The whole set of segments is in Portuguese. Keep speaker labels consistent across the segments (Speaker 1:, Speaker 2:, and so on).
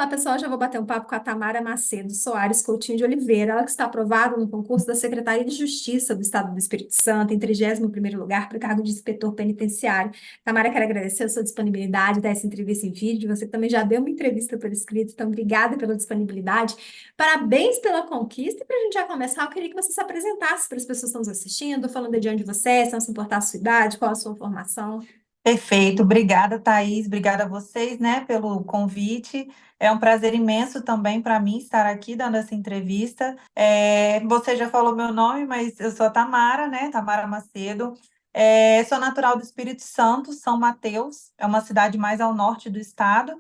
Speaker 1: Olá, pessoal. Já vou bater um papo com a Tamara Macedo Soares Coutinho de Oliveira. Ela que está aprovada no concurso da Secretaria de Justiça do Estado do Espírito Santo, em 31º lugar, para o cargo de inspetor penitenciário. Tamara, quero agradecer a sua disponibilidade dessa entrevista em vídeo. Você também já deu uma entrevista por escrito, então obrigada pela disponibilidade. Parabéns pela conquista. E para a gente já começar, eu queria que você se apresentasse para as pessoas que estão nos assistindo, falando de onde você é, se não se importar a sua idade, qual a sua formação.
Speaker 2: Perfeito, obrigada, Thaís, obrigada a vocês, né, pelo convite. É um prazer imenso também para mim estar aqui dando essa entrevista. Você já falou meu nome, mas eu sou a Tamara, né, Tamara Macedo. Sou natural do Espírito Santo, São Mateus, é uma cidade mais ao norte do estado.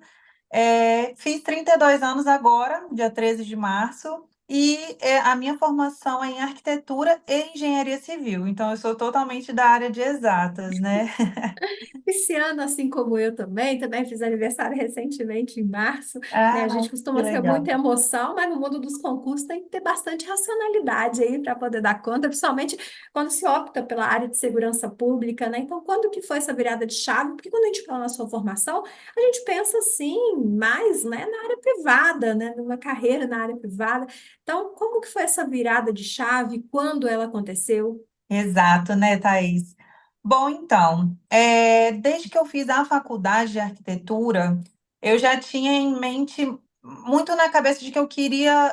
Speaker 2: Fiz 32 anos agora, dia 13 de março, e a minha formação é em arquitetura e engenharia civil, então eu sou totalmente da área de exatas, né?
Speaker 1: Esse ano, assim como eu também fiz aniversário recentemente, em março, né? A
Speaker 2: Ah,
Speaker 1: gente
Speaker 2: que
Speaker 1: costuma ter
Speaker 2: legal.
Speaker 1: muita emoção, mas no mundo dos concursos tem que ter bastante racionalidade aí para poder dar conta, principalmente quando se opta pela área de segurança pública, né? Então, quando que foi essa virada de chave? Porque quando a gente fala na sua formação, a gente pensa assim, mais, né, na área privada, né? Numa carreira na área privada. Então, como que foi essa virada de chave? Quando ela aconteceu?
Speaker 2: Exato, né, Thaís? Bom, então, desde que eu fiz a faculdade de arquitetura, eu já tinha em mente, muito na cabeça de que eu queria,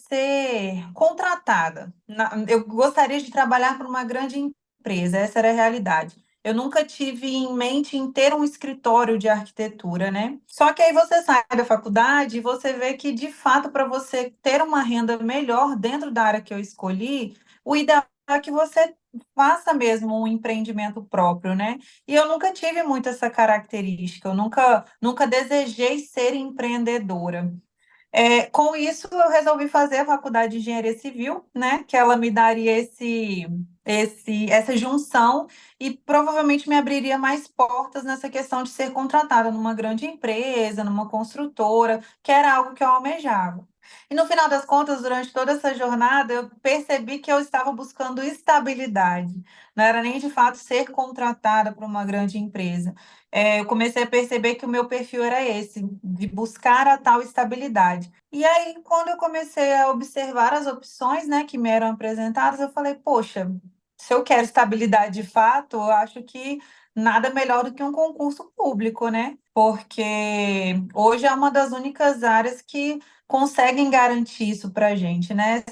Speaker 2: ser contratada. Eu gostaria de trabalhar para uma grande empresa, essa era a realidade. Eu nunca tive em mente em ter um escritório de arquitetura, né? Só que aí você sai da faculdade e você vê que, de fato, para você ter uma renda melhor dentro da área que eu escolhi, o ideal é que você faça mesmo um empreendimento próprio, né? E eu nunca tive muito essa característica, eu nunca desejei ser empreendedora. Com isso, eu resolvi fazer a faculdade de engenharia civil, né? Que ela me daria essa junção e provavelmente me abriria mais portas nessa questão de ser contratada numa grande empresa, numa construtora, que era algo que eu almejava. E no final das contas, durante toda essa jornada, eu percebi que eu estava buscando estabilidade. Não era nem de fato ser contratada por uma grande empresa. Eu comecei a perceber que o meu perfil era esse, de buscar a tal estabilidade. E aí, quando eu comecei a observar as opções, né, que me eram apresentadas, eu falei, poxa, se eu quero estabilidade de fato, eu acho que nada melhor do que um concurso público, né? Porque hoje é uma das únicas áreas que conseguem garantir isso para a gente, né?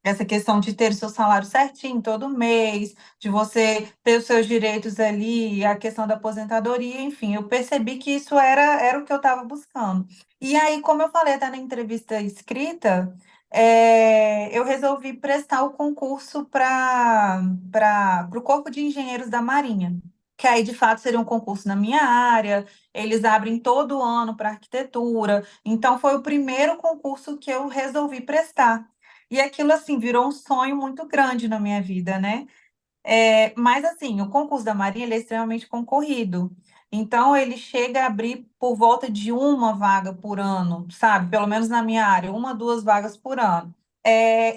Speaker 2: Essa questão de ter o seu salário certinho todo mês, de você ter os seus direitos ali, a questão da aposentadoria, enfim, eu percebi que isso era o que eu estava buscando. E aí, como eu falei até na entrevista escrita, eu resolvi prestar o concurso para o Corpo de Engenheiros da Marinha, que aí, de fato, seria um concurso na minha área, eles abrem todo ano para arquitetura, então foi o primeiro concurso que eu resolvi prestar. E aquilo, assim, virou um sonho muito grande na minha vida, né? Mas assim, o concurso da Marinha ele é extremamente concorrido. Então, ele chega a abrir por volta de uma vaga por ano, sabe? Pelo menos na minha área, uma, duas vagas por ano.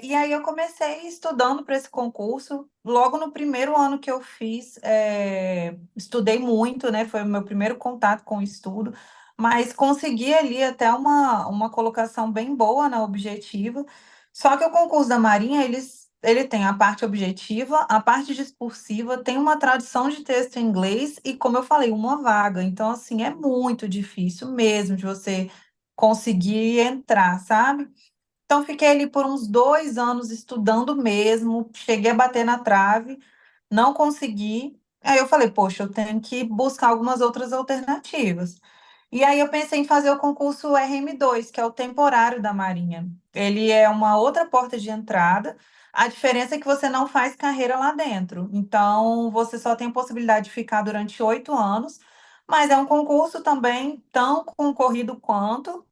Speaker 2: E aí eu comecei estudando para esse concurso. Logo no primeiro ano que eu fiz, estudei muito, né? Foi o meu primeiro contato com o estudo, mas consegui ali até uma colocação bem boa na objetiva. Só que o concurso da Marinha, ele tem a parte objetiva, a parte discursiva, tem uma tradução de texto em inglês e, como eu falei, uma vaga. Então, assim, é muito difícil mesmo de você conseguir entrar, sabe? Então, fiquei ali por uns 2 anos estudando mesmo, cheguei a bater na trave, não consegui. Aí eu falei, poxa, eu tenho que buscar algumas outras alternativas. E aí eu pensei em fazer o concurso RM2, que é o temporário da Marinha. Ele é uma outra porta de entrada. A diferença é que você não faz carreira lá dentro. Então, você só tem possibilidade de ficar durante 8 anos, mas é um concurso também tão concorrido quanto.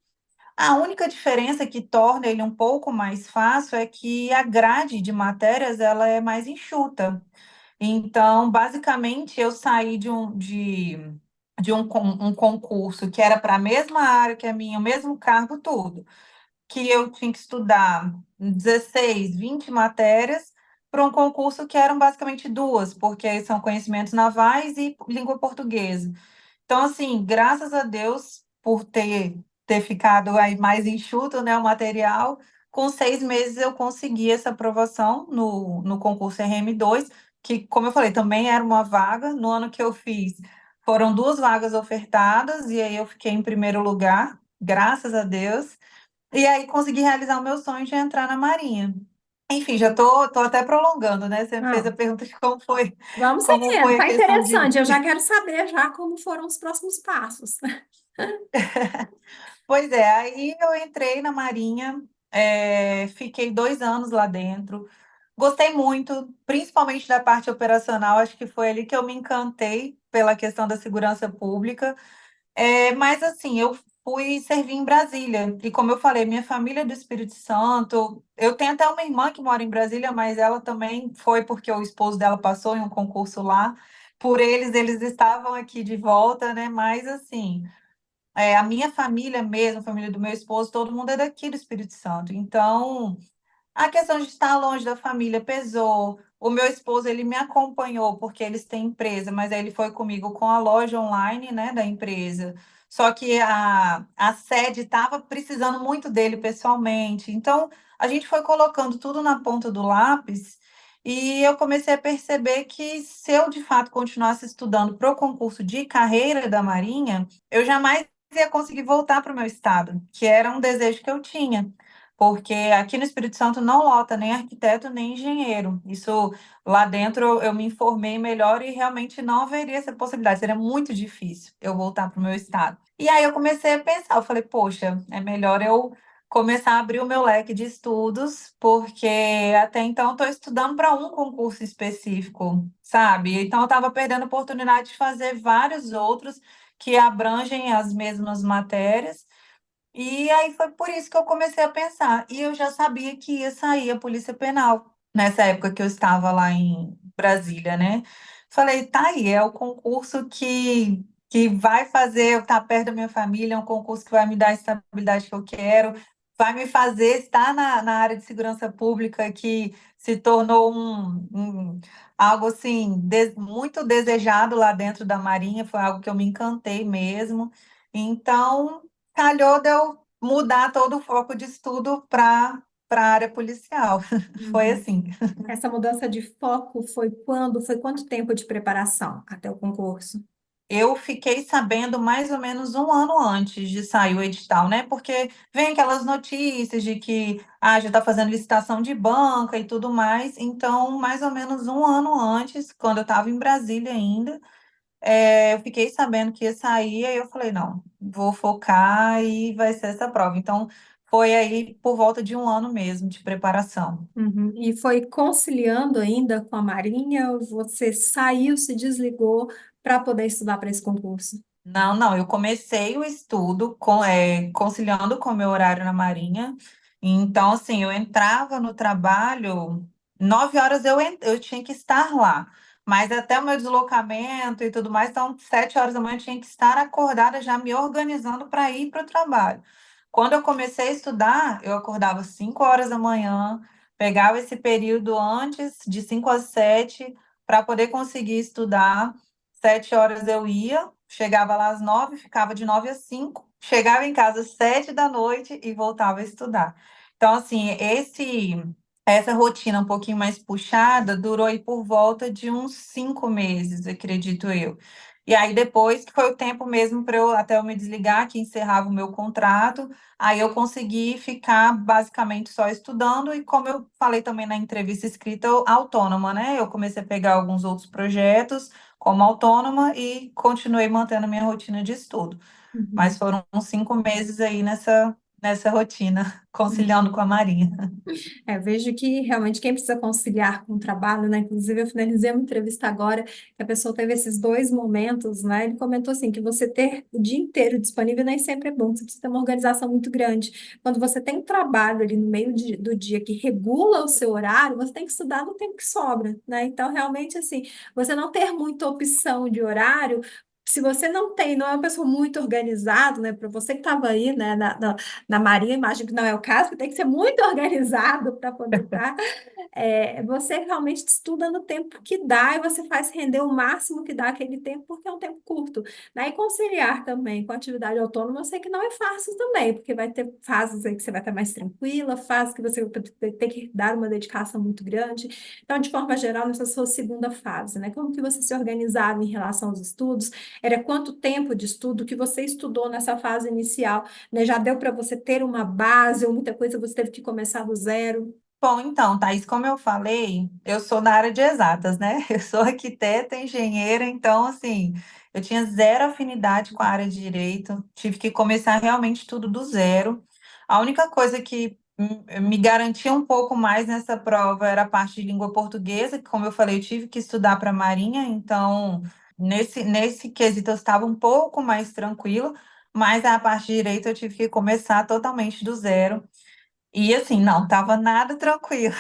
Speaker 2: A única diferença que torna ele um pouco mais fácil é que a grade de matérias ela é mais enxuta. Então, basicamente, eu saí de um concurso que era para a mesma área que a minha, o mesmo cargo, tudo, que eu tinha que estudar 16, 20 matérias, para um concurso que eram basicamente duas, porque são conhecimentos navais e língua portuguesa. Então, assim, graças a Deus por ter ter ficado aí mais enxuto, né, o material. Com 6 meses eu consegui essa aprovação no concurso RM2, que, como eu falei, também era uma vaga. No ano que eu fiz, foram 2 vagas ofertadas, e aí eu fiquei em primeiro lugar, graças a Deus. E aí consegui realizar o meu sonho de entrar na Marinha. Enfim, já tô até prolongando, né? Você me fez a
Speaker 1: Não,
Speaker 2: pergunta de
Speaker 1: vamos
Speaker 2: como
Speaker 1: seguindo,
Speaker 2: foi a
Speaker 1: tá
Speaker 2: questão de.
Speaker 1: interessante. Eu já quero saber já como foram os próximos passos.
Speaker 2: Pois é, aí eu entrei na Marinha, fiquei 2 anos lá dentro. Gostei muito, principalmente da parte operacional, acho que foi ali que eu me encantei pela questão da segurança pública. Mas assim, eu fui servir em Brasília, e como eu falei, minha família é do Espírito Santo. Eu tenho até uma irmã que mora em Brasília, mas ela também foi porque o esposo dela passou em um concurso lá. Por eles estavam aqui de volta, né? Mas assim. A minha família mesmo, a família do meu esposo, todo mundo é daqui do Espírito Santo. Então, a questão de estar longe da família pesou. O meu esposo, ele me acompanhou porque eles têm empresa, mas aí ele foi comigo com a loja online, né, da empresa. Só que a sede estava precisando muito dele pessoalmente. Então, a gente foi colocando tudo na ponta do lápis e eu comecei a perceber que se eu, de fato, continuasse estudando para o concurso de carreira da Marinha, eu jamais ia conseguir voltar para o meu estado, que era um desejo que eu tinha, porque aqui no Espírito Santo não lota nem arquiteto nem engenheiro. Isso lá dentro eu me informei melhor e realmente não haveria essa possibilidade, seria muito difícil eu voltar para o meu estado. E aí eu comecei a pensar, eu falei, poxa, é melhor eu começar a abrir o meu leque de estudos, porque até então estou estudando para um concurso específico, sabe? Então eu estava perdendo a oportunidade de fazer vários outros que abrangem as mesmas matérias. E aí foi por isso que eu comecei a pensar. E eu já sabia que ia sair a Polícia Penal, nessa época que eu estava lá em Brasília, né? Falei, tá aí, é o concurso que vai fazer eu estar perto da minha família, é um concurso que vai me dar a estabilidade que eu quero, vai me fazer estar na área de segurança pública, que se tornou algo assim, muito desejado lá dentro da Marinha, foi algo que eu me encantei mesmo. Então, calhou de eu mudar todo o foco de estudo para a área policial. Foi
Speaker 1: Uhum.
Speaker 2: assim.
Speaker 1: Essa mudança de foco foi quando? Foi quanto tempo de preparação até o concurso?
Speaker 2: Eu fiquei sabendo mais ou menos um ano antes de sair o edital, né? Porque vem aquelas notícias de que já está fazendo licitação de banca e tudo mais. Então, mais ou menos um ano antes, quando eu estava em Brasília ainda, eu fiquei sabendo que ia sair, aí eu falei, não, vou focar e vai ser essa prova. Então, foi aí por volta de um ano mesmo de preparação.
Speaker 1: Uhum. E foi conciliando ainda com a Marinha, ou você saiu, se desligou para poder estudar para esse concurso?
Speaker 2: Não, não, eu comecei o estudo conciliando com o meu horário na Marinha. Então, assim, eu entrava no trabalho, 9 horas eu tinha que estar lá. Mas até o meu deslocamento e tudo mais, então, 7 horas da manhã eu tinha que estar acordada já me organizando para ir para o trabalho. Quando eu comecei a estudar, eu acordava 5 horas da manhã, pegava esse período antes de 5 às 7 para poder conseguir estudar. 7 horas eu ia, chegava lá às 9, ficava de 9 às 5, chegava em casa às 7 da noite e voltava a estudar. Então, assim, essa rotina um pouquinho mais puxada durou aí por volta de uns 5 meses, acredito eu. E aí, depois, que foi o tempo mesmo para eu até eu me desligar, que encerrava o meu contrato, aí eu consegui ficar basicamente só estudando, e como eu falei também na entrevista escrita, autônoma, né? Eu comecei a pegar alguns outros projetos como autônoma e continuei mantendo a minha rotina de estudo. Mas
Speaker 1: Uhum.
Speaker 2: foram uns 5 meses aí nessa rotina, conciliando com a Marinha.
Speaker 1: Vejo que realmente quem precisa conciliar com o trabalho, né? Inclusive, eu finalizei uma entrevista agora, que a pessoa teve esses dois momentos, né? Ele comentou assim, que você ter o dia inteiro disponível nem sempre é bom, você precisa ter uma organização muito grande. Quando você tem um trabalho ali no meio do dia que regula o seu horário, você tem que estudar no tempo que sobra, né? Então, realmente, assim, você não ter muita opção de horário Se você não é uma pessoa muito organizada, né? Para você que estava aí, né, na Marinha, imagino que não é o caso, que tem que ser muito organizado para poder estar. Você realmente estuda no tempo que dá e você faz render o máximo que dá aquele tempo, porque é um tempo curto. Né? E conciliar também com a atividade autônoma, eu sei que não é fácil também, porque vai ter fases aí que você vai estar mais tranquila, fases que você vai ter que dar uma dedicação muito grande. Então, de forma geral, nessa sua segunda fase, né? Como que você se organizava em relação aos estudos? Era quanto tempo de estudo que você estudou nessa fase inicial, né? Já deu para você ter uma base ou muita coisa você teve que começar do zero?
Speaker 2: Bom, então, Thaís, como eu falei, eu sou da área de exatas, né? Eu sou arquiteta, engenheira, então, assim, eu tinha zero afinidade com a área de direito, tive que começar realmente tudo do zero. A única coisa que me garantia um pouco mais nessa prova era a parte de língua portuguesa, que, como eu falei, eu tive que estudar para a Marinha, então, nesse quesito eu estava um pouco mais tranquila, mas a parte de direito eu tive que começar totalmente do zero. E assim, não, tava nada tranquilo.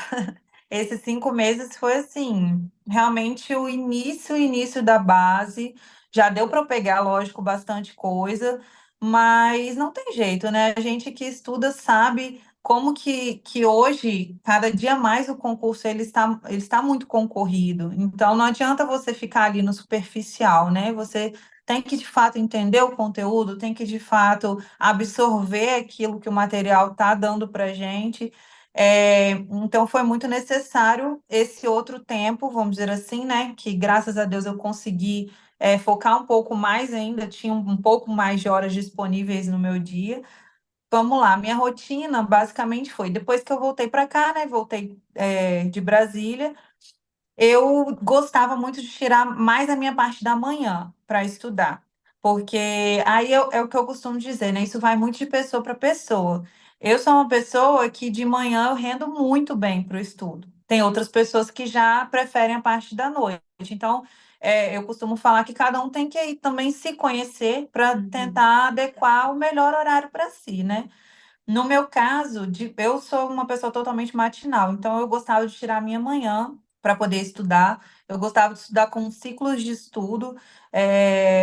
Speaker 2: Esses 5 meses foi assim, realmente o início da base. Já deu para eu pegar, lógico, bastante coisa, mas não tem jeito, né? A gente que estuda sabe como que hoje, cada dia mais o concurso ele está muito concorrido. Então não adianta você ficar ali no superficial, né? Você tem que de fato entender o conteúdo, tem que de fato absorver aquilo que o material está dando para a gente. Então foi muito necessário esse outro tempo, vamos dizer assim, né? Que graças a Deus eu consegui focar um pouco mais ainda, tinha um pouco mais de horas disponíveis no meu dia. Vamos lá, minha rotina basicamente foi, depois que eu voltei para cá, né? Voltei de Brasília. Eu gostava muito de tirar mais a minha parte da manhã para estudar, porque aí é o que eu costumo dizer, né? Isso vai muito de pessoa para pessoa. Eu sou uma pessoa que de manhã eu rendo muito bem para o estudo. Tem outras pessoas que já preferem a parte da noite. Então, eu costumo falar que cada um tem que aí também se conhecer para
Speaker 1: Uhum.
Speaker 2: tentar adequar o melhor horário para si, né? No meu caso, eu sou uma pessoa totalmente matinal, então eu gostava de tirar a minha manhã para poder estudar. Eu gostava de estudar com ciclos de estudo,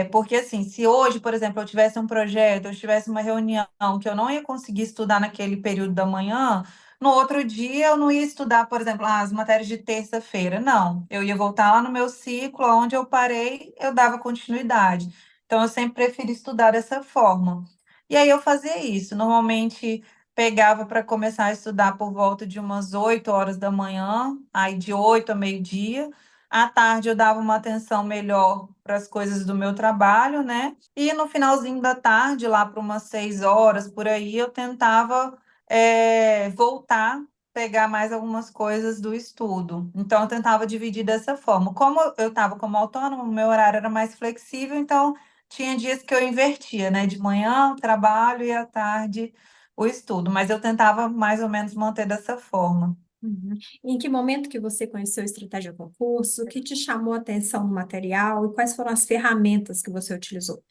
Speaker 2: porque assim, se hoje, por exemplo, eu tivesse um projeto, eu tivesse uma reunião que eu não ia conseguir estudar naquele período da manhã, no outro dia eu não ia estudar, por exemplo, as matérias de terça-feira. Não, eu ia voltar lá no meu ciclo, onde eu parei, eu dava continuidade. Então eu sempre preferi estudar dessa forma. E aí eu fazia isso. Normalmente pegava para começar a estudar por volta de umas 8 horas da manhã, aí de 8 a meio-dia. À tarde eu dava uma atenção melhor para as coisas do meu trabalho, né? E no finalzinho da tarde, lá para umas 6 horas por aí, eu tentava voltar, pegar mais algumas coisas do estudo. Então eu tentava dividir dessa forma. Como eu estava como autônomo, meu horário era mais flexível, então tinha dias que eu invertia, né? De manhã, o trabalho e à tarde o estudo, mas eu tentava mais ou menos manter dessa forma.
Speaker 1: Uhum. Em que momento que você conheceu a estratégia concurso? O que te chamou a atenção no material? E quais foram as ferramentas que você utilizou?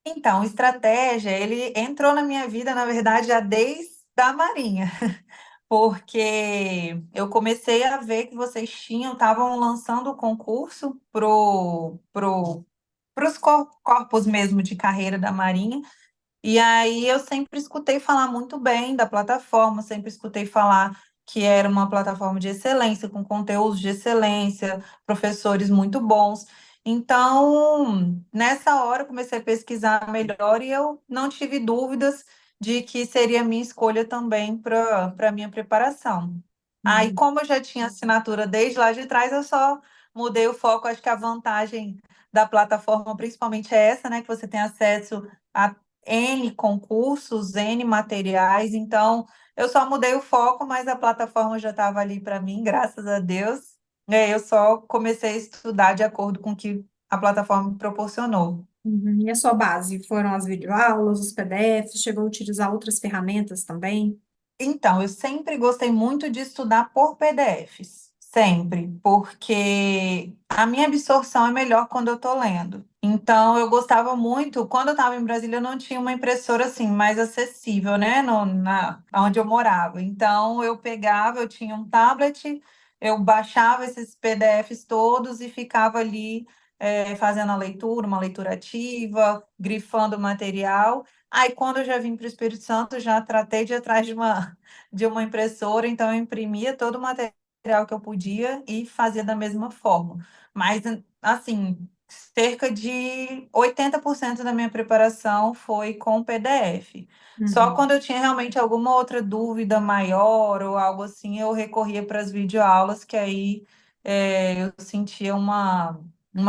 Speaker 2: Então, estratégia, ele entrou na minha vida, na verdade, já desde a Marinha, porque eu comecei a ver que vocês estavam lançando o concurso pros corpos mesmo de carreira da Marinha. E aí eu sempre escutei falar muito bem da plataforma, sempre escutei falar que era uma plataforma de excelência, com conteúdos de excelência, professores muito bons. Então, nessa hora eu comecei a pesquisar melhor e eu não tive dúvidas de que seria a minha escolha também para a minha preparação. Aí,
Speaker 1: Uhum.
Speaker 2: como eu já tinha assinatura desde lá de trás, eu só mudei o foco. Acho que a vantagem da plataforma, principalmente, é essa, né? Que você tem acesso a N concursos, N materiais, então eu só mudei o foco, mas a plataforma já estava ali para mim, graças a Deus. Eu só comecei a estudar de acordo com o que a plataforma me proporcionou.
Speaker 1: Uhum. E a sua base? Foram as videoaulas, os PDFs? Chegou a utilizar outras ferramentas também?
Speaker 2: Então, eu sempre gostei muito de estudar por PDFs, sempre, porque a minha absorção é melhor quando eu estou lendo. Então, eu gostava muito, quando eu estava em Brasília, eu não tinha uma impressora assim mais acessível, né, onde eu morava. Então, eu pegava, eu tinha um tablet, eu baixava esses PDFs todos e ficava ali. fazendo a leitura, uma leitura ativa, grifando o material. Aí, quando eu já vim para o Espírito Santo, já tratei de ir atrás de uma impressora, então eu imprimia todo o material que eu podia e fazia da mesma forma. Mas, assim, cerca de 80% da minha preparação foi com PDF. Só
Speaker 1: Uhum.
Speaker 2: quando eu tinha realmente alguma outra dúvida maior ou algo assim, eu recorria para as videoaulas, que aí eu sentia uma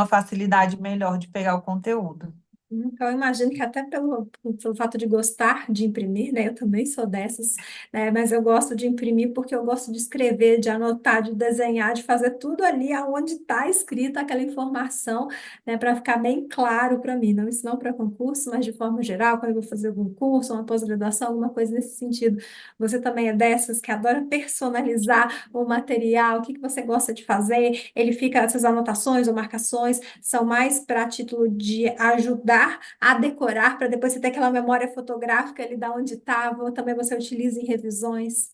Speaker 2: facilidade melhor de pegar o conteúdo.
Speaker 1: Então, eu imagino que até pelo fato de gostar de imprimir, né? Eu também sou dessas, né? Mas eu gosto de imprimir porque eu gosto de escrever, de anotar, de desenhar, de fazer tudo ali aonde está escrita aquela informação, né? Para ficar bem claro para mim. Não isso não para concurso, mas de forma geral, quando eu vou fazer algum curso, uma pós-graduação, alguma coisa nesse sentido. Você também é dessas que adora personalizar o material? O que que você gosta de fazer? Ele fica, essas anotações ou marcações são mais para título de ajudar a decorar, para depois você ter aquela memória fotográfica ali da onde estava, ou também você utiliza em revisões.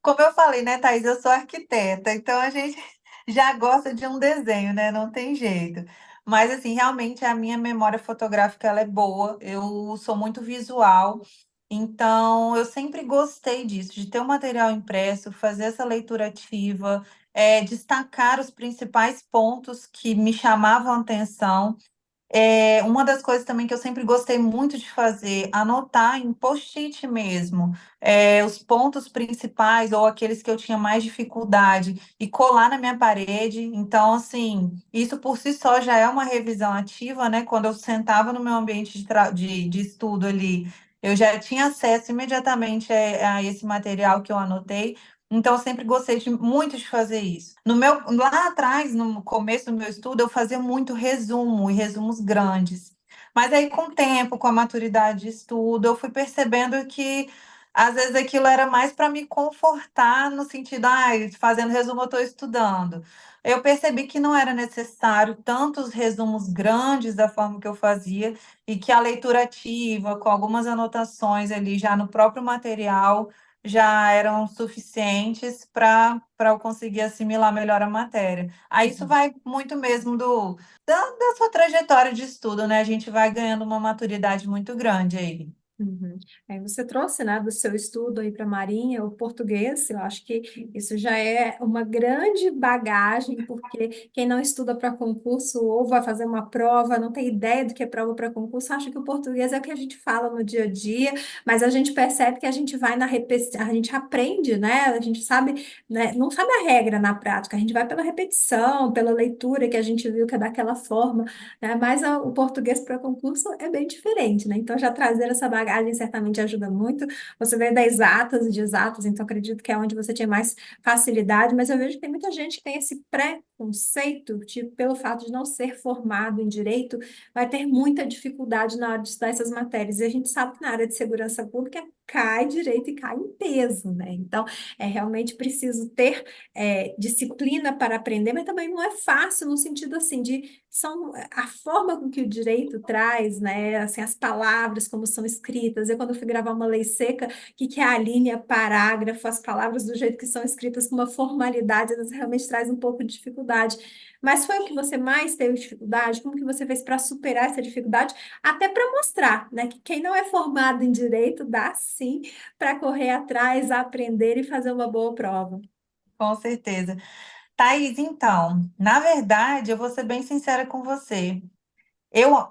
Speaker 2: Como eu falei, né, Thaís, eu sou arquiteta, então a gente já gosta de um desenho, né? Não tem jeito. Mas, assim, realmente a minha memória fotográfica ela é boa, eu sou muito visual, então eu sempre gostei disso, de ter o material impresso, fazer essa leitura ativa, destacar os principais pontos que me chamavam a atenção. Uma das coisas também que eu sempre gostei muito de fazer, anotar em post-it mesmo, os pontos principais ou aqueles que eu tinha mais dificuldade e colar na minha parede. Então, assim, isso por si só já é uma revisão ativa, né? Quando eu sentava no meu ambiente de estudo ali, eu já tinha acesso imediatamente a esse material que eu anotei. Então, eu sempre gostei muito de fazer isso. Lá atrás, no começo do meu estudo, eu fazia muito resumo e resumos grandes. Mas aí, com o tempo, com a maturidade de estudo, eu fui percebendo que às vezes aquilo era mais para me confortar, no sentido, fazendo resumo, eu estou estudando. Eu percebi que não era necessário tantos resumos grandes da forma que eu fazia, e que a leitura ativa, com algumas anotações ali já no próprio material já eram suficientes para eu conseguir assimilar melhor a matéria. Aí isso vai muito mesmo da sua trajetória de estudo, né? A gente vai ganhando uma maturidade muito grande aí.
Speaker 1: Uhum. Aí você trouxe, né, do seu estudo aí para a Marinha, o português, eu acho que isso já é uma grande bagagem, porque quem não estuda para concurso ou vai fazer uma prova, não tem ideia do que é prova para concurso, acha que o português é o que a gente fala no dia a dia, mas a gente percebe que a gente vai na repetição, a gente aprende, né, a gente sabe, né, não sabe a regra na prática, a gente vai pela repetição, pela leitura que a gente viu que é daquela forma, né? Mas o português para concurso é bem diferente, né? Então, já trazer essa bagagem certamente ajuda muito. Você veio das exatas e de exatas, então acredito que é onde você tinha mais facilidade, mas eu vejo que tem muita gente que tem esse preconceito, tipo, pelo fato de não ser formado em direito, vai ter muita dificuldade na hora de estudar essas matérias. E a gente sabe que na área de segurança pública cai direito e cai em peso, né? Então, é realmente preciso ter disciplina para aprender, mas também não é fácil no sentido assim de são a forma com que o direito traz, né? Assim, as palavras como são escritas. Eu quando fui gravar uma lei seca, o que que é a linha, parágrafo, as palavras do jeito que são escritas com uma formalidade, elas realmente traz um pouco de dificuldade. Mas foi o que você mais teve dificuldade? Como que você fez para superar essa dificuldade? Até para mostrar, né, que quem não é formado em direito dá sim para correr atrás, aprender e fazer uma boa prova.
Speaker 2: Com certeza. Thaís, então, na verdade, eu vou ser bem sincera com você.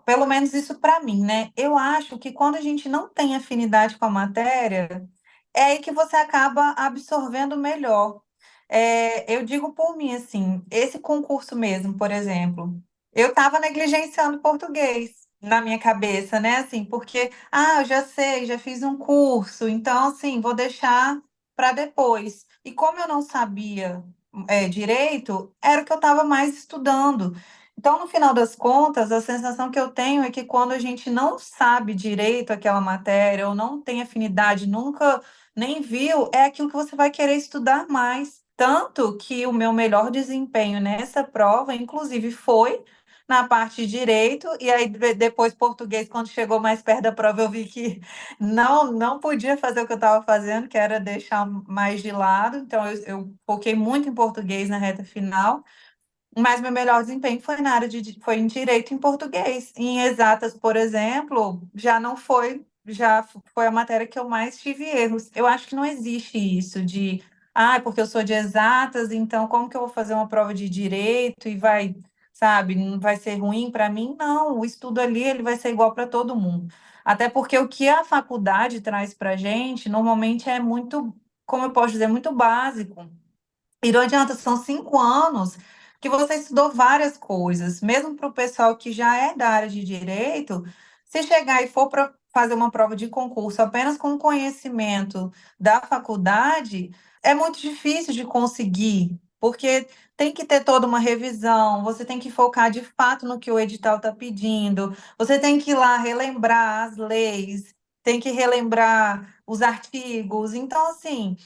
Speaker 2: Pelo menos isso para mim, né? Eu acho que quando a gente não tem afinidade com a matéria, é aí que você acaba absorvendo melhor. Eu digo por mim, assim, esse concurso mesmo, por exemplo, eu estava negligenciando português na minha cabeça, né? Assim, porque, eu já sei, já fiz um curso, então, assim, vou deixar para depois. E como eu não sabia, direito, era o que eu estava mais estudando. Então, no final das contas, a sensação que eu tenho é que quando a gente não sabe direito aquela matéria ou não tem afinidade, nunca nem viu, é aquilo que você vai querer estudar mais. Tanto que o meu melhor desempenho nessa prova, inclusive, foi na parte de direito, e aí depois português, quando chegou mais perto da prova, eu vi que não podia fazer o que eu estava fazendo, que era deixar mais de lado. Então, eu foquei muito em português na reta final. mas meu melhor desempenho foi na área foi em direito e em português. Em exatas, por exemplo, já não foi, já foi a matéria que eu mais tive erros. Eu acho que não existe isso de, porque eu sou de exatas, então como que eu vou fazer uma prova de direito e vai, sabe, não vai ser ruim para mim? Não, o estudo ali ele vai ser igual para todo mundo. Até porque o que a faculdade traz para a gente normalmente é muito, como eu posso dizer, muito básico. E não adianta, são 5 anos que você estudou várias coisas, mesmo para o pessoal que já é da área de direito, se chegar e for para fazer uma prova de concurso apenas com conhecimento da faculdade, é muito difícil de conseguir, porque tem que ter toda uma revisão, você tem que focar de fato no que o edital está pedindo, você tem que ir lá relembrar as leis, tem que relembrar os artigos. Então, assim.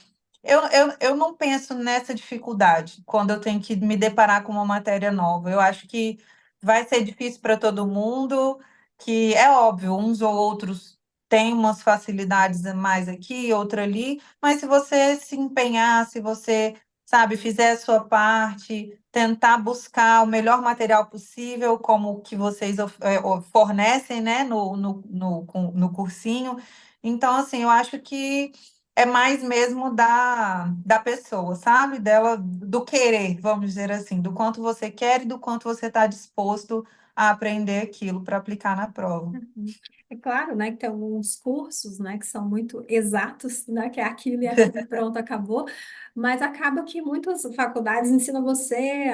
Speaker 2: Eu não penso nessa dificuldade quando eu tenho que me deparar com uma matéria nova. Eu acho que vai ser difícil para todo mundo, que é óbvio, uns ou outros têm umas facilidades a mais aqui, outra ali, mas se você se empenhar, se você, sabe, fizer a sua parte, tentar buscar o melhor material possível, como o que vocês fornecem, né, no cursinho. Então, assim, eu acho que é mais mesmo da pessoa, sabe? Dela, do querer, vamos dizer assim, do quanto você quer e do quanto você está disposto a aprender aquilo para aplicar na prova.
Speaker 1: Uhum. É claro, né, que tem alguns cursos, né, que são muito exatos, né, que é aquilo e aquilo e pronto, acabou, mas acaba que muitas faculdades ensinam você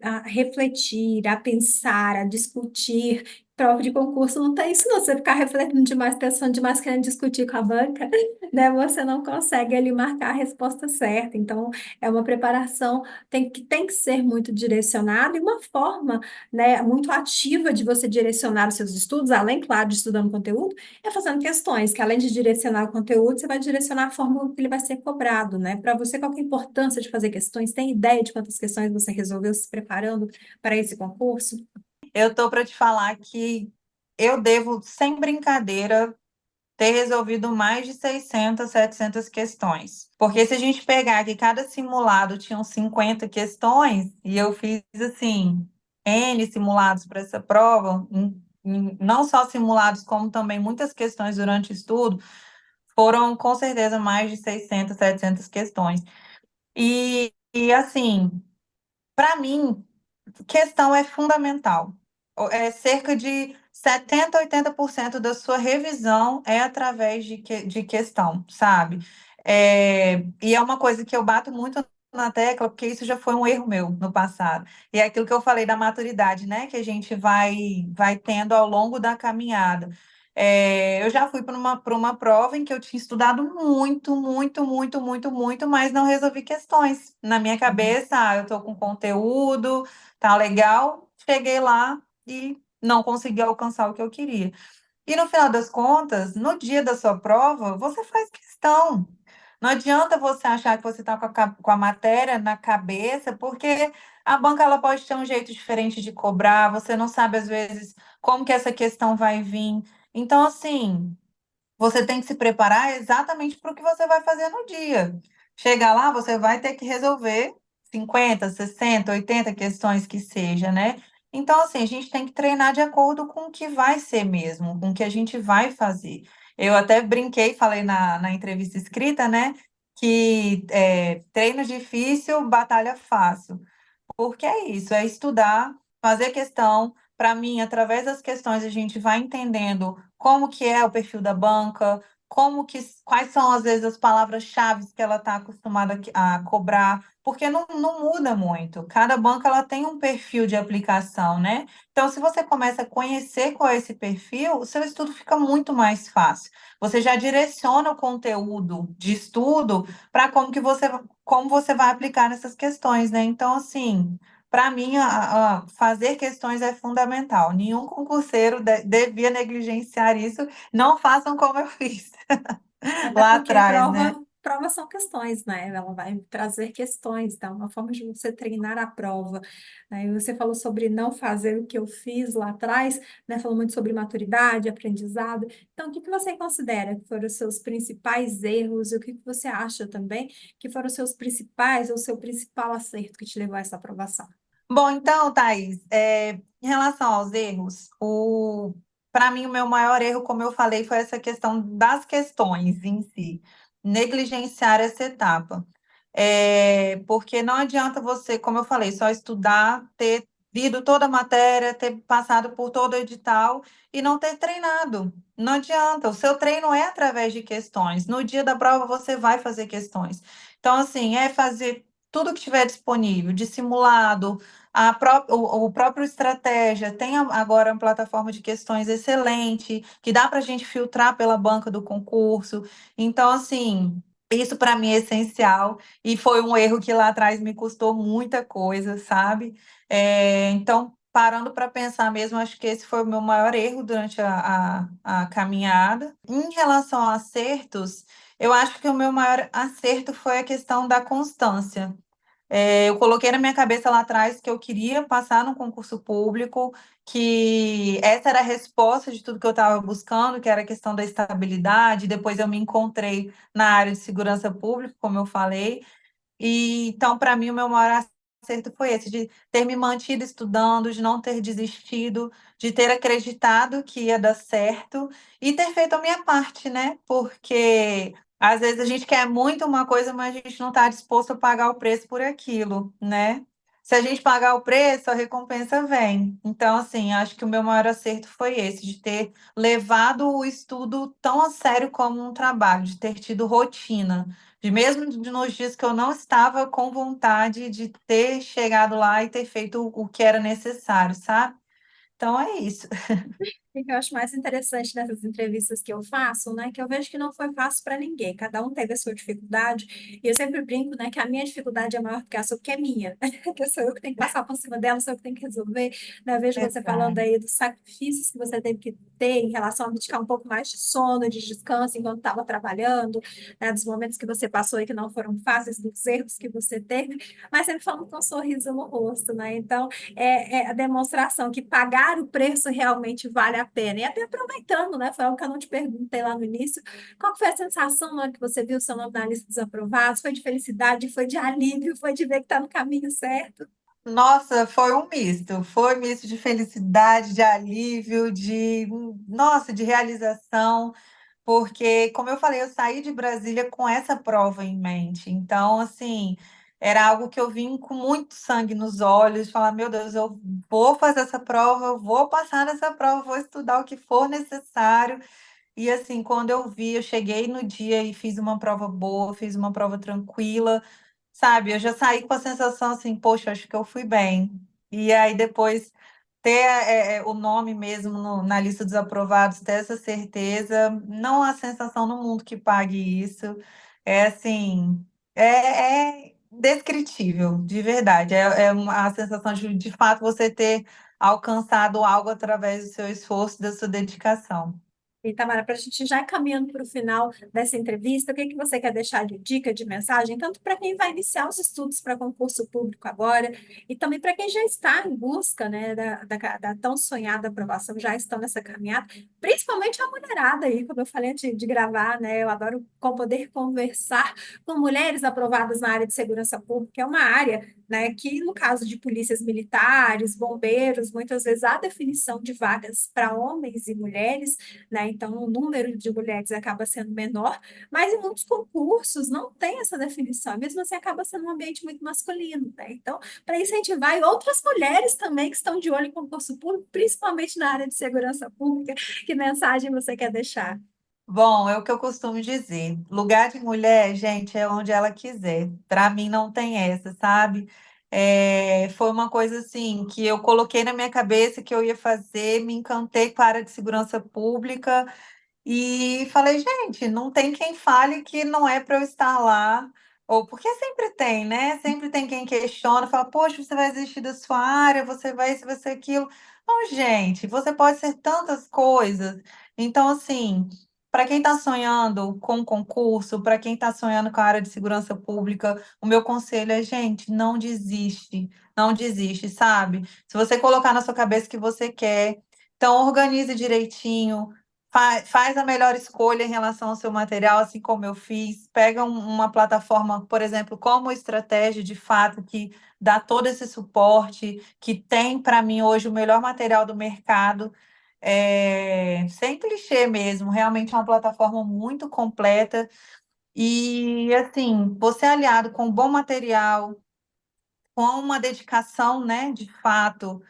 Speaker 1: a refletir, a pensar, a discutir. Prova de concurso não tem isso, não. Você ficar refletindo demais, pensando demais, querendo discutir com a banca, né, você não consegue ali marcar a resposta certa. Então, é uma preparação tem que ser muito direcionada e uma forma, né, muito ativa de você direcionar os seus estudos, além, claro, de estudando conteúdo, é fazendo questões, que além de direcionar o conteúdo, você vai direcionar a forma que ele vai ser cobrado, né? Para você, qual que é a importância de fazer questões? Tem ideia de quantas questões você resolveu se preparando para esse concurso?
Speaker 2: Eu estou para te falar que eu devo, sem brincadeira, ter resolvido mais de 600, 700 questões. Porque se a gente pegar que cada simulado tinha 50 questões, e eu fiz, assim, N simulados para essa prova, não só simulados, como também muitas questões durante o estudo, foram com certeza mais de 600, 700 questões. E assim, para mim, questão é fundamental. É cerca de 70, 80% da sua revisão é através de questão, sabe? E é uma coisa que eu bato muito na tecla, porque isso já foi um erro meu no passado. E é aquilo que eu falei da maturidade, né? Que a gente vai tendo ao longo da caminhada. Eu já fui para uma prova em que eu tinha estudado muito, muito, muito, muito, muito, mas não resolvi questões. Na minha cabeça, eu estou com conteúdo, tá legal. Cheguei lá e não consegui alcançar o que eu queria. E no final das contas, no dia da sua prova, você faz questão. Não adianta você achar que você está com a matéria na cabeça, porque a banca ela pode ter um jeito diferente de cobrar, você não sabe, às vezes, como que essa questão vai vir. Então, assim, você tem que se preparar exatamente para o que você vai fazer no dia. Chegar lá, você vai ter que resolver 50, 60, 80 questões que seja, né? Então, assim, a gente tem que treinar de acordo com o que vai ser mesmo, com o que a gente vai fazer. Eu até brinquei, falei na entrevista escrita, né? Que treino difícil, batalha fácil. Porque é isso, é estudar, fazer questão. Para mim, através das questões, a gente vai entendendo como que é o perfil da banca, quais são, às vezes, as palavras-chave que ela está acostumada a cobrar, porque não muda muito. Cada banca ela tem um perfil de aplicação, né? Então, se você começa a conhecer qual é esse perfil, o seu estudo fica muito mais fácil. Você já direciona o conteúdo de estudo para como você vai aplicar nessas questões, né? Então, assim, para mim, fazer questões é fundamental. Nenhum concurseiro devia negligenciar isso. Não façam como eu fiz
Speaker 1: Até
Speaker 2: lá
Speaker 1: porque
Speaker 2: atrás, né?
Speaker 1: prova são questões, né? Ela vai trazer questões, então, uma forma de você treinar a prova. Aí você falou sobre não fazer o que eu fiz lá atrás, né? Falou muito sobre maturidade, aprendizado. Então, o que que você considera que foram os seus principais erros e o que que você acha também que foram os seus principais ou o seu principal acerto que te levou a essa aprovação?
Speaker 2: Bom, então, Thaís, em relação aos erros, para mim o meu maior erro, como eu falei, foi essa questão das questões em si, negligenciar essa etapa. Porque não adianta você, como eu falei, só estudar, ter lido toda a matéria, ter passado por todo o edital e não ter treinado. Não adianta, o seu treino é através de questões. No dia da prova você vai fazer questões. Então, assim, é fazer tudo que tiver disponível, de simulado, o próprio estratégia tem agora uma plataforma de questões excelente, que dá para a gente filtrar pela banca do concurso. Então, assim, isso para mim é essencial e foi um erro que lá atrás me custou muita coisa, sabe? Então, parando para pensar mesmo, acho que esse foi o meu maior erro durante a caminhada. Em relação a acertos, eu acho que o meu maior acerto foi a questão da constância. Eu coloquei na minha cabeça lá atrás que eu queria passar num concurso público, que essa era a resposta de tudo que eu estava buscando, que era a questão da estabilidade. Depois eu me encontrei na área de segurança pública, como eu falei. E então, para mim, o meu maior acerto foi esse, de ter me mantido estudando, de não ter desistido, de ter acreditado que ia dar certo e ter feito a minha parte, né? Porque às vezes a gente quer muito uma coisa, mas a gente não está disposto a pagar o preço por aquilo, né? Se a gente pagar o preço, a recompensa vem. Então, assim, acho que o meu maior acerto foi esse, de ter levado o estudo tão a sério como um trabalho, de ter tido rotina. De mesmo nos dias que eu não estava com vontade de ter chegado lá e ter feito o que era necessário, sabe? Então é isso.
Speaker 1: O que eu acho mais interessante nessas entrevistas que eu faço, né, que eu vejo que não foi fácil para ninguém, cada um teve a sua dificuldade, e eu sempre brinco, né, que a minha dificuldade é maior do que a sua, porque é minha, que sou eu que tenho que passar por cima dela, sou eu que tenho que resolver, né, eu vejo você falando
Speaker 2: Exato.
Speaker 1: aí dos sacrifícios que você teve que ter em relação a dedicar um pouco mais de sono, de descanso enquanto estava trabalhando, né, dos momentos que você passou e que não foram fáceis, dos erros que você teve, mas sempre falando com um sorriso no rosto, né, então é a demonstração que pagar o preço realmente vale a pena. E até aproveitando, né? Foi algo que eu não te perguntei lá no início. Qual foi a sensação na hora que você viu o seu nome na lista dos aprovados? Foi de felicidade, foi de alívio, foi de ver que está no caminho certo?
Speaker 2: Nossa, foi um misto de felicidade, de alívio, nossa, de realização, porque, como eu falei, eu saí de Brasília com essa prova em mente. Então, assim, era algo que eu vim com muito sangue nos olhos, falar, meu Deus, eu vou fazer essa prova, eu vou passar nessa prova, vou estudar o que for necessário. E assim, quando eu vi, eu cheguei no dia e fiz uma prova boa, fiz uma prova tranquila, sabe? Eu já saí com a sensação assim, poxa, acho que eu fui bem. E aí depois ter o nome mesmo na lista dos aprovados, ter essa certeza, não há sensação no mundo que pague isso. É assim, é descritível, de verdade. É a sensação de fato você ter alcançado algo através do seu esforço, da sua dedicação.
Speaker 1: E, Tamara, para a gente já ir caminhando para o final dessa entrevista, o que que você quer deixar de dica, de mensagem, tanto para quem vai iniciar os estudos para concurso público agora, e também para quem já está em busca, né, da tão sonhada aprovação, já estão nessa caminhada, principalmente a mulherada aí, como eu falei antes de gravar, né, eu adoro poder conversar com mulheres aprovadas na área de segurança pública, que é uma área, né, que no caso de polícias militares, bombeiros, muitas vezes há definição de vagas para homens e mulheres, né? Então, o número de mulheres acaba sendo menor, mas em muitos concursos não tem essa definição, mesmo assim acaba sendo um ambiente muito masculino, né? Então, para incentivar e outras mulheres também que estão de olho em concurso público, principalmente na área de segurança pública, que mensagem você quer deixar?
Speaker 2: Bom, é o que eu costumo dizer. Lugar de mulher, gente, é onde ela quiser. Para mim não tem essa, sabe? Foi uma coisa assim que eu coloquei na minha cabeça que eu ia fazer, me encantei com a área de segurança pública e falei, gente, não tem quem fale que não é para eu estar lá. Ou porque sempre tem, né? Sempre tem quem questiona, fala, poxa, você vai desistir da sua área, você vai isso, vai ser aquilo. Não, gente, você pode ser tantas coisas. Então, assim, para quem está sonhando com concurso, para quem está sonhando com a área de segurança pública, o meu conselho é, gente, não desiste, não desiste, sabe? Se você colocar na sua cabeça que você quer, então organize direitinho, faz a melhor escolha em relação ao seu material, assim como eu fiz. Pega uma plataforma, por exemplo, como Estratégia, de fato, que dá todo esse suporte, que tem, para mim, hoje, o melhor material do mercado. Sem clichê mesmo, realmente é uma plataforma muito completa. E, assim, você aliado com bom material, com uma dedicação, né, de fato.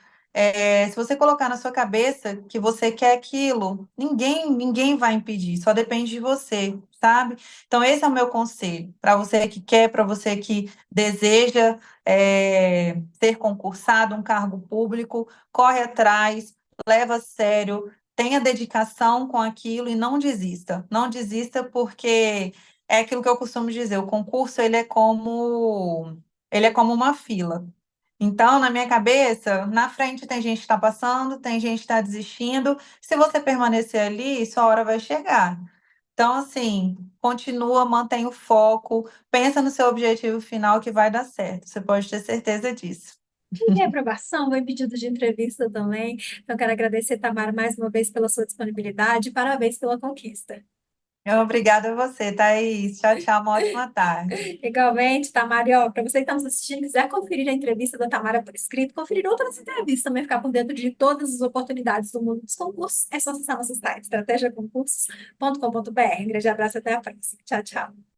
Speaker 2: Se você colocar na sua cabeça que você quer aquilo, ninguém vai impedir, só depende de você, sabe? Então, esse é o meu conselho para você que quer, para você que deseja ser concursado, um cargo público, corre atrás, leva a sério, tenha dedicação com aquilo e não desista. Não desista porque é aquilo que eu costumo dizer, o concurso ele é como uma fila. Então, na minha cabeça, na frente tem gente que está passando, tem gente que está desistindo. Se você permanecer ali, sua hora vai chegar. Então, assim, continua, mantém o foco, pensa no seu objetivo final que vai dar certo. Você pode ter certeza disso.
Speaker 1: E aprovação, foi pedido de entrevista também. Então, quero agradecer, Tamara, mais uma vez pela sua disponibilidade e parabéns pela conquista.
Speaker 2: Obrigada a você, Thaís. Tchau, tchau, uma ótima tarde.
Speaker 1: Igualmente, Tamara, e ó, para você que está nos assistindo, quiser conferir a entrevista da Tamara por escrito, conferir outras entrevistas, também ficar por dentro de todas as oportunidades do mundo dos concursos, é só acessar nosso site, estratégiaconcursos.com.br. Um grande abraço e até a próxima. Tchau, tchau.